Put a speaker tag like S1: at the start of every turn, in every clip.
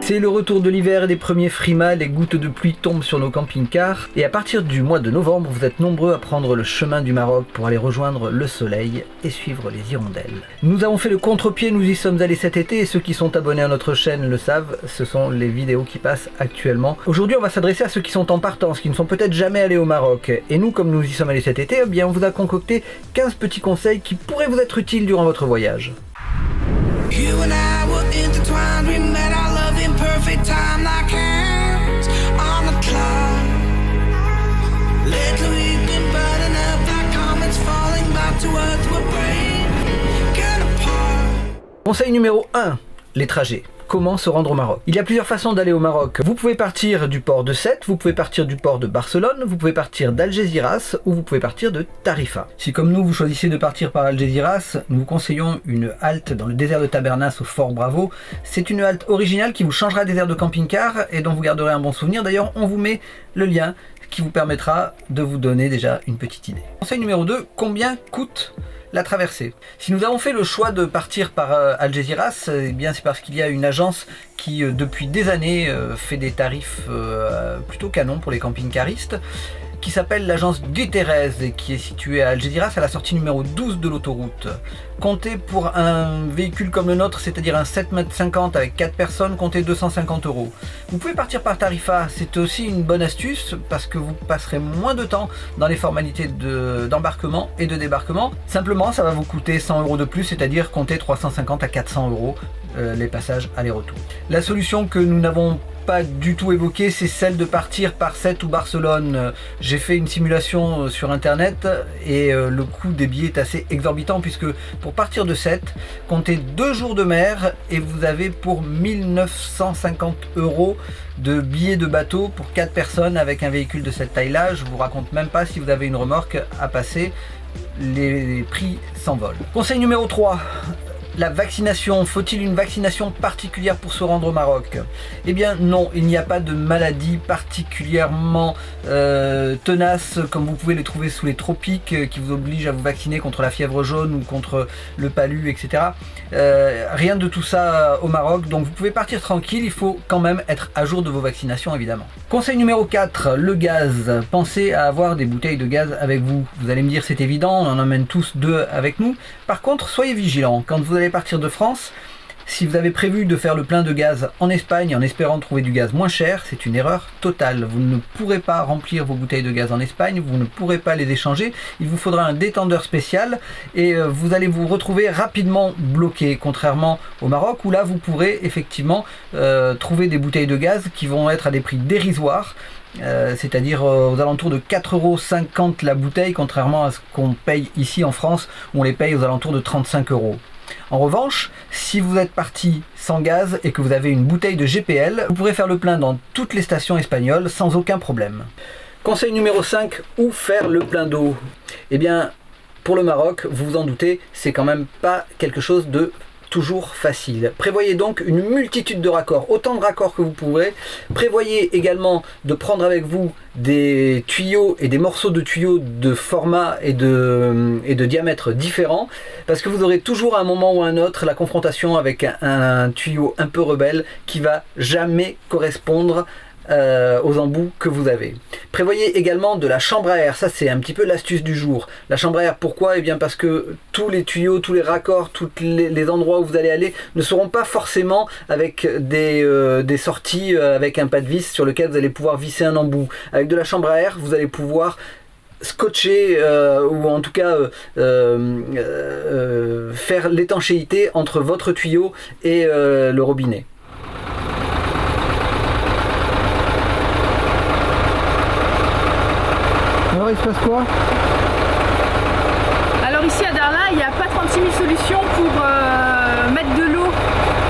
S1: C'est le retour de l'hiver et des premiers frimas, les gouttes de pluie tombent sur nos camping-cars et à partir du mois de novembre, vous êtes nombreux à prendre le chemin du Maroc pour aller rejoindre le soleil et suivre les hirondelles. Nous avons fait le contre-pied, nous y sommes allés cet été et ceux qui sont abonnés à notre chaîne le savent, ce sont les vidéos qui passent actuellement. Aujourd'hui, on va s'adresser à ceux qui sont en partance, qui ne sont peut-être jamais allés au Maroc. Et nous, comme nous y sommes allés cet été, eh bien, on vous a concocté 15 petits conseils qui pourraient vous être utiles durant votre voyage.
S2: You and I were intertwined, we met our love in perfect time, like hands on the clock. Lately we've been burning up like comets falling back to earth, we're breaking apart.
S1: Conseil numéro 1, les trajets. Comment se rendre au Maroc? Il y a plusieurs façons d'aller au Maroc. Vous pouvez partir du port de Sète, vous pouvez partir du port de Barcelone, vous pouvez partir d'Algeciras ou vous pouvez partir de Tarifa. Si comme nous vous choisissez de partir par Algeciras, nous vous conseillons une halte dans le désert de Tabernas au Fort Bravo. C'est une halte originale qui vous changera des aires de camping-car et dont vous garderez un bon souvenir. D'ailleurs, on vous met le lien qui vous permettra de vous donner déjà une petite idée. Conseil numéro 2, combien coûte la traversée? Si nous avons fait le choix de partir par Algeciras, eh bien c'est parce qu'il y a une agence qui depuis des années fait des tarifs plutôt canons pour les camping-caristes, qui s'appelle l'agence Guterres et qui est située à Algeciras à la sortie numéro 12 de l'autoroute. Comptez pour un véhicule comme le nôtre, c'est-à-dire un 7,50 m avec 4 personnes, comptez 250 €. Vous pouvez partir par Tarifa, c'est aussi une bonne astuce parce que vous passerez moins de temps dans les formalités d'embarquement et de débarquement. Simplement, ça va vous coûter 100 € de plus, c'est-à-dire comptez 350 à 400 € les passages aller-retour. La solution que nous n'avons pas du tout évoquée, c'est celle de partir par Sète ou Barcelone. J'ai fait une simulation sur internet et le coût des billets est assez exorbitant puisque pour partir de Sète, comptez 2 jours de mer et vous avez pour 1950 € de billets de bateau pour 4 personnes avec un véhicule de cette taille-là. Je vous raconte même pas si vous avez une remorque à passer, les prix s'envolent. Conseil numéro 3. La vaccination, faut-il une vaccination particulière pour se rendre au Maroc? Eh bien non, il n'y a pas de maladie particulièrement tenace comme vous pouvez les trouver sous les tropiques qui vous oblige à vous vacciner contre la fièvre jaune ou contre le palu, etc. Rien de tout ça au Maroc, donc vous pouvez partir tranquille, il faut quand même être à jour de vos vaccinations évidemment. Conseil numéro 4, le gaz. Pensez à avoir des bouteilles de gaz avec vous. Vous allez me dire c'est évident, on en emmène tous 2 avec nous. Par contre, soyez vigilants, quand vous allez partir de France, si vous avez prévu de faire le plein de gaz en Espagne en espérant trouver du gaz moins cher, c'est une erreur totale. Vous ne pourrez pas remplir vos bouteilles de gaz en Espagne, vous ne pourrez pas les échanger, il vous faudra un détendeur spécial et vous allez vous retrouver rapidement bloqué, contrairement au Maroc où là vous pourrez effectivement trouver des bouteilles de gaz qui vont être à des prix dérisoires. C'est-à-dire aux alentours de 4,50 € la bouteille, contrairement à ce qu'on paye ici en France où on les paye aux alentours de 35 €. En revanche, si vous êtes parti sans gaz et que vous avez une bouteille de GPL, vous pourrez faire le plein dans toutes les stations espagnoles sans aucun problème. Conseil numéro 5, où faire le plein d'eau? Eh bien, pour le Maroc, vous vous en doutez, c'est quand même pas quelque chose de toujours facile. Prévoyez donc une multitude de raccords, autant de raccords que vous pourrez. Prévoyez également de prendre avec vous des tuyaux et des morceaux de tuyaux de format et de diamètre différents, parce que vous aurez toujours à un moment ou à un autre la confrontation avec un tuyau un peu rebelle qui va jamais correspondre aux embouts que vous avez. Prévoyez également de la chambre à air, ça c'est un petit peu l'astuce du jour. La chambre à air, pourquoi? Eh bien parce que tous les tuyaux, tous les raccords, tous les endroits où vous allez aller ne seront pas forcément avec des sorties avec un pas de vis sur lequel vous allez pouvoir visser un embout. Avec de la chambre à air, vous allez pouvoir scotcher ou en tout cas faire l'étanchéité entre votre tuyau et le robinet. Alors il se passe quoi?
S3: Alors ici à Darla, il n'y a pas 36 000 solutions pour mettre de l'eau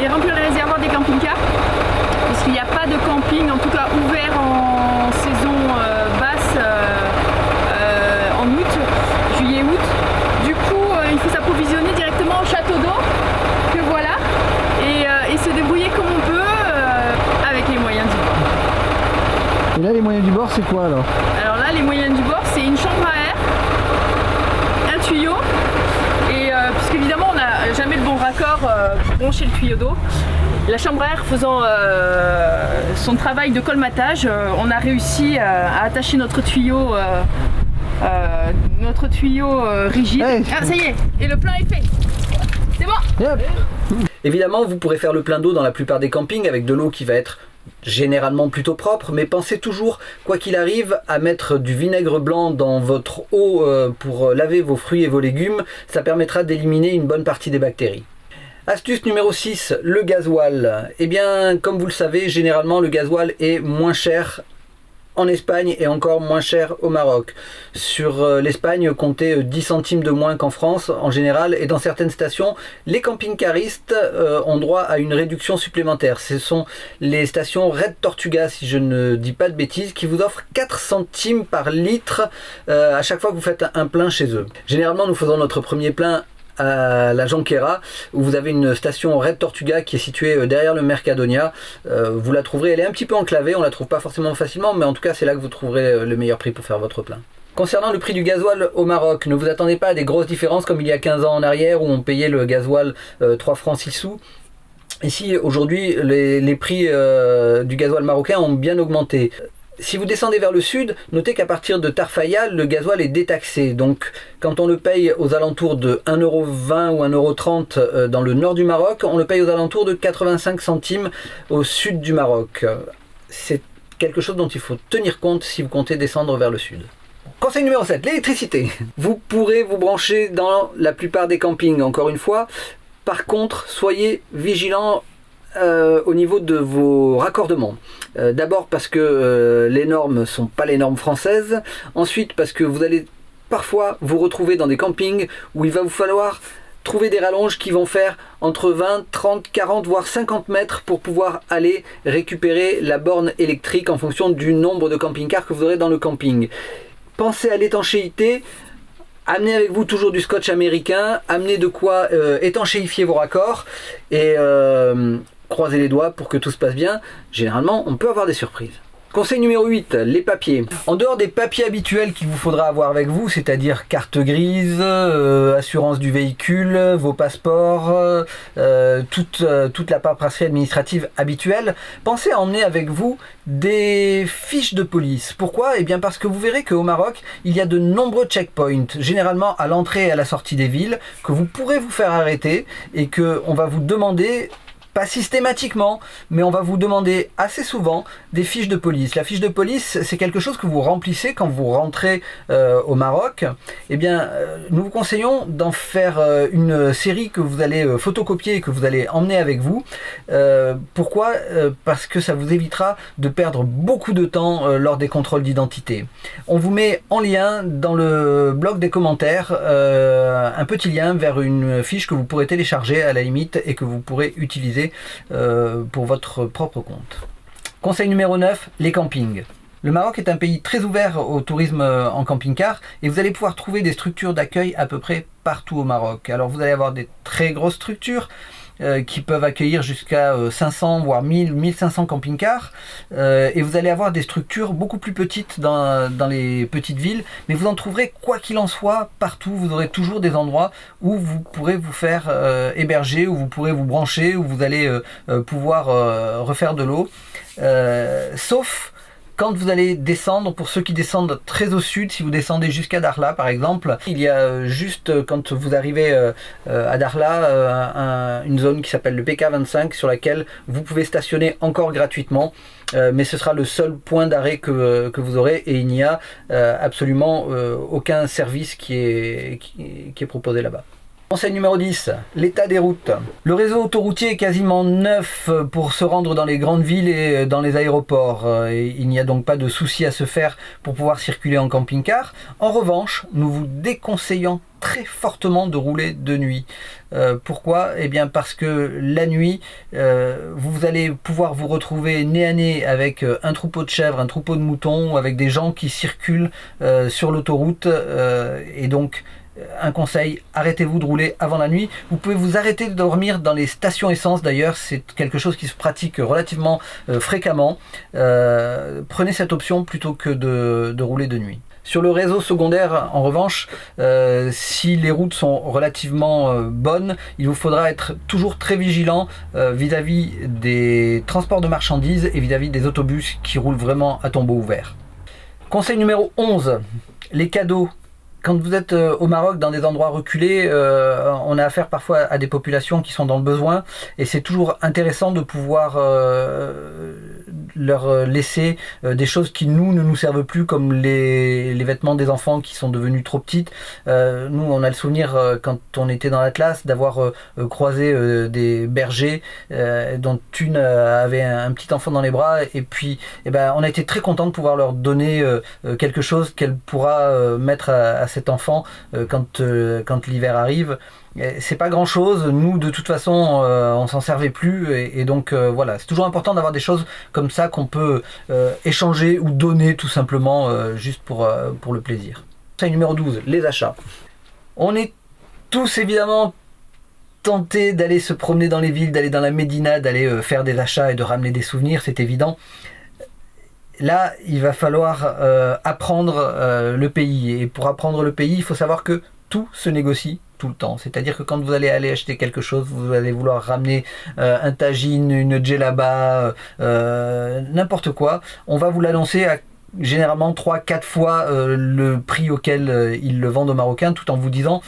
S3: et remplir les réservoirs des camping-cars. Parce qu'il n'y a pas de camping, en tout cas ouvert en saison basse en août, juillet-août. Du coup, il faut s'approvisionner directement au château d'eau, que voilà, et se débrouiller comme on peut avec les moyens du bord.
S1: Et là les moyens du bord c'est quoi alors?
S3: Alors là les moyens du bord c'est une chambre à air, un tuyau et puisqu'évidemment on n'a jamais le bon raccord brancher le tuyau d'eau. La chambre à air faisant son travail de colmatage, on a réussi à attacher notre tuyau rigide.
S1: Hey.
S3: Ah, ça y est, et le plein est fait. C'est bon.
S1: Yep. Évidemment, vous pourrez faire le plein d'eau dans la plupart des campings avec de l'eau qui va être généralement plutôt propre, mais pensez toujours, quoi qu'il arrive, à mettre du vinaigre blanc dans votre eau pour laver vos fruits et vos légumes. Ça permettra d'éliminer une bonne partie des bactéries. Astuce numéro 6, le gasoil. Eh bien, comme vous le savez, généralement le gasoil est moins cher en Espagne et encore moins cher au Maroc. Sur l'Espagne, comptez 10 centimes de moins qu'en France en général, et dans certaines stations, les camping-caristes ont droit à une réduction supplémentaire. Ce sont les stations Red Tortuga, si je ne dis pas de bêtises, qui vous offrent 4 centimes par litre à chaque fois que vous faites un plein chez eux. Généralement, nous faisons notre premier plein à la Jonquera, où vous avez une station Red Tortuga qui est située derrière le Mercadonia. Vous la trouverez, elle est un petit peu enclavée, on la trouve pas forcément facilement, mais en tout cas c'est là que vous trouverez le meilleur prix pour faire votre plein. Concernant le prix du gasoil au Maroc, ne vous attendez pas à des grosses différences comme il y a 15 ans en arrière où on payait le gasoil 3 francs 6 sous. Ici aujourd'hui les prix du gasoil marocain ont bien augmenté. Si vous descendez vers le sud, notez qu'à partir de Tarfaya, le gasoil est détaxé. Donc, quand on le paye aux alentours de 1,20€ ou 1,30€ dans le nord du Maroc, on le paye aux alentours de 85 centimes au sud du Maroc. C'est quelque chose dont il faut tenir compte si vous comptez descendre vers le sud. Conseil numéro 7, l'électricité. Vous pourrez vous brancher dans la plupart des campings, encore une fois. Par contre, soyez vigilants au niveau de vos raccordements. D'abord parce que les normes ne sont pas les normes françaises. Ensuite parce que vous allez parfois vous retrouver dans des campings où il va vous falloir trouver des rallonges qui vont faire entre 20, 30, 40 voire 50 mètres pour pouvoir aller récupérer la borne électrique en fonction du nombre de camping-cars que vous aurez dans le camping. Pensez à l'étanchéité. Amenez avec vous toujours du scotch américain, amenez de quoi étanchéifier vos raccords et croisez les doigts pour que tout se passe bien. Généralement, on peut avoir des surprises. Conseil numéro 8, les papiers. En dehors des papiers habituels qu'il vous faudra avoir avec vous, c'est-à-dire carte grise, assurance du véhicule, vos passeports, toute la paperasserie administrative habituelle, pensez à emmener avec vous des fiches de police. Pourquoi ? Eh bien parce que vous verrez qu'au Maroc, il y a de nombreux checkpoints, généralement à l'entrée et à la sortie des villes, que vous pourrez vous faire arrêter et qu'on va vous demander, pas systématiquement, mais on va vous demander assez souvent des fiches de police. La fiche de police, c'est quelque chose que vous remplissez quand vous rentrez au Maroc. Eh bien, nous vous conseillons d'en faire une série que vous allez photocopier et que vous allez emmener avec vous. Pourquoi ? Parce que ça vous évitera de perdre beaucoup de temps lors des contrôles d'identité. On vous met en lien dans le bloc des commentaires un petit lien vers une fiche que vous pourrez télécharger à la limite et que vous pourrez utiliser pour votre propre compte. Conseil numéro 9, les campings. Le Maroc est un pays très ouvert au tourisme en camping-car et vous allez pouvoir trouver des structures d'accueil à peu près partout au Maroc. Alors vous allez avoir des très grosses structures qui peuvent accueillir jusqu'à 500 voire 1000, 1500 camping-cars et vous allez avoir des structures beaucoup plus petites dans les petites villes, mais vous en trouverez quoi qu'il en soit partout. Vous aurez toujours des endroits où vous pourrez vous faire héberger, où vous pourrez vous brancher, où vous allez pouvoir refaire de l'eau, sauf quand vous allez descendre, pour ceux qui descendent très au sud, si vous descendez jusqu'à Dakhla par exemple, il y a juste quand vous arrivez à Dakhla une zone qui s'appelle le PK25 sur laquelle vous pouvez stationner encore gratuitement, mais ce sera le seul point d'arrêt que vous aurez et il n'y a absolument aucun service qui est proposé là-bas. Conseil numéro 10, l'état des routes. Le réseau autoroutier est quasiment neuf pour se rendre dans les grandes villes et dans les aéroports. Et il n'y a donc pas de souci à se faire pour pouvoir circuler en camping-car. En revanche, nous vous déconseillons très fortement de rouler de nuit. Pourquoi ? Eh bien parce que la nuit, vous allez pouvoir vous retrouver nez à nez avec un troupeau de chèvres, un troupeau de moutons, avec des gens qui circulent sur l'autoroute et donc un conseil, arrêtez-vous de rouler avant la nuit. Vous pouvez vous arrêter de dormir dans les stations essence d'ailleurs, c'est quelque chose qui se pratique relativement fréquemment. Prenez cette option plutôt que de rouler de nuit. Sur le réseau secondaire, en revanche, si les routes sont relativement bonnes, il vous faudra être toujours très vigilant vis-à-vis des transports de marchandises et vis-à-vis des autobus qui roulent vraiment à tombeau ouvert. Conseil numéro 11, les cadeaux. Quand vous êtes au Maroc, dans des endroits reculés, on a affaire parfois à des populations qui sont dans le besoin et c'est toujours intéressant de pouvoir leur laisser des choses qui nous ne nous servent plus, comme les vêtements des enfants qui sont devenus trop petites. Nous, on a le souvenir quand on était dans l'Atlas d'avoir croisé des bergers dont une avait un petit enfant dans les bras et puis on a été très content de pouvoir leur donner quelque chose qu'elle pourra mettre à cet enfant quand l'hiver arrive. C'est pas grand chose, nous de toute façon on s'en servait plus et donc voilà, c'est toujours important d'avoir des choses comme ça qu'on peut échanger ou donner tout simplement juste pour le plaisir. Conseil numéro 12, les achats. On est tous évidemment tentés d'aller se promener dans les villes, d'aller dans la Médina, d'aller faire des achats et de ramener des souvenirs, c'est évident. Là, il va falloir apprendre le pays. Et pour apprendre le pays, il faut savoir que tout se négocie tout le temps. C'est-à-dire que quand vous allez acheter quelque chose, vous allez vouloir ramener un tagine, une djellaba, n'importe quoi. On va vous l'annoncer à généralement 3-4 fois le prix auquel ils le vendent aux Marocains, tout en vous disant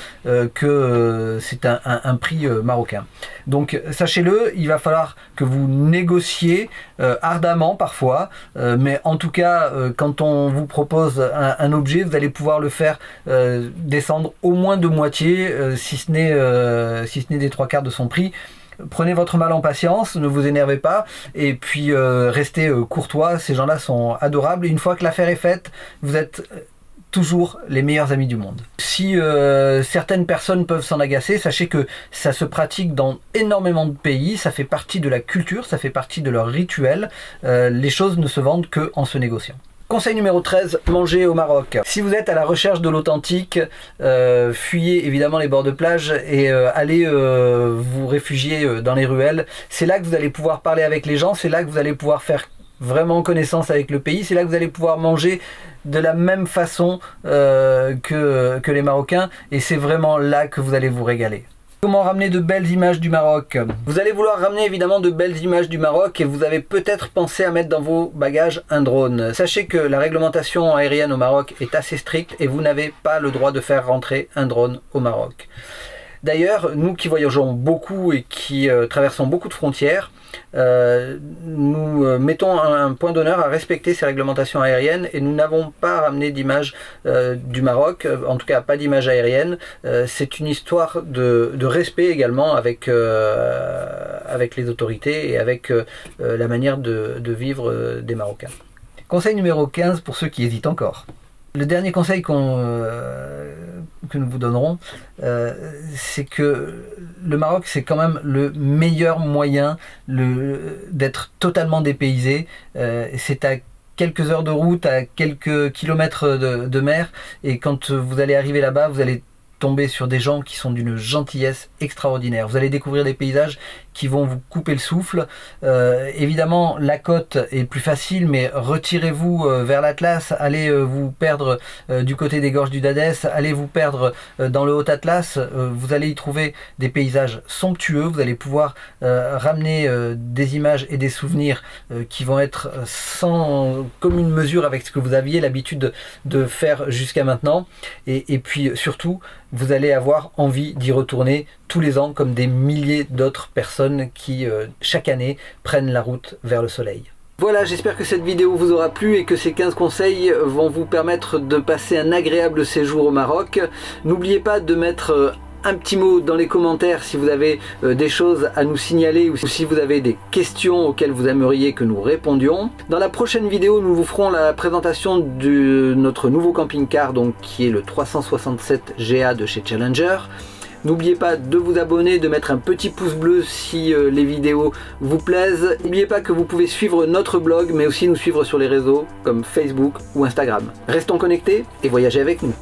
S1: que c'est un prix marocain. Donc sachez-le, il va falloir que vous négociez ardemment parfois, mais en tout cas quand on vous propose un objet, vous allez pouvoir le faire descendre au moins de moitié, si ce n'est des 3/4 de son prix. Prenez votre mal en patience, ne vous énervez pas et puis restez courtois, ces gens-là sont adorables et une fois que l'affaire est faite, vous êtes toujours les meilleurs amis du monde. Si certaines personnes peuvent s'en agacer, sachez que ça se pratique dans énormément de pays, ça fait partie de la culture, ça fait partie de leur rituel, les choses ne se vendent qu'en se négociant. Conseil numéro 13, manger au Maroc. Si vous êtes à la recherche de l'authentique, fuyez évidemment les bords de plage et allez vous réfugier dans les ruelles. C'est là que vous allez pouvoir parler avec les gens, c'est là que vous allez pouvoir faire vraiment connaissance avec le pays, c'est là que vous allez pouvoir manger de la même façon que les Marocains et c'est vraiment là que vous allez vous régaler. Comment ramener de belles images du Maroc? Vous allez vouloir ramener évidemment de belles images du Maroc et vous avez peut-être pensé à mettre dans vos bagages un drone. Sachez que la réglementation aérienne au Maroc est assez stricte et vous n'avez pas le droit de faire rentrer un drone au Maroc. D'ailleurs, nous qui voyageons beaucoup et qui traversons beaucoup de frontières, nous mettons un point d'honneur à respecter ces réglementations aériennes et nous n'avons pas ramené d'images du Maroc, en tout cas pas d'images aériennes. C'est une histoire de respect également avec les autorités et avec la manière de vivre des Marocains. Conseil numéro 15 pour ceux qui hésitent encore. Le dernier conseil que nous vous donnerons, c'est que le Maroc, c'est quand même le meilleur moyen d'être totalement dépaysé. C'est à quelques heures de route, à quelques kilomètres de mer, et quand vous allez arriver là-bas, vous allez tomber sur des gens qui sont d'une gentillesse extraordinaire. Vous allez découvrir des paysages qui vont vous couper le souffle. Évidemment, la côte est plus facile, mais retirez-vous vers l'Atlas, allez vous perdre du côté des gorges du Dadès, allez vous perdre dans le Haut-Atlas, vous allez y trouver des paysages somptueux, vous allez pouvoir ramener des images et des souvenirs qui vont être sans commune mesure avec ce que vous aviez l'habitude de faire jusqu'à maintenant. Et puis surtout, vous allez avoir envie d'y retourner tous les ans comme des milliers d'autres personnes qui chaque année prennent la route vers le soleil. Voilà, j'espère que cette vidéo vous aura plu et que ces 15 conseils vont vous permettre de passer un agréable séjour au Maroc. N'oubliez pas de mettre un petit mot dans les commentaires si vous avez des choses à nous signaler ou si vous avez des questions auxquelles vous aimeriez que nous répondions. Dans la prochaine vidéo, nous vous ferons la présentation de notre nouveau camping-car, donc qui est le 367 GA de chez Challenger. N'oubliez pas de vous abonner, de mettre un petit pouce bleu si les vidéos vous plaisent. N'oubliez pas que vous pouvez suivre notre blog, mais aussi nous suivre sur les réseaux comme Facebook ou Instagram. Restons connectés et voyagez avec nous.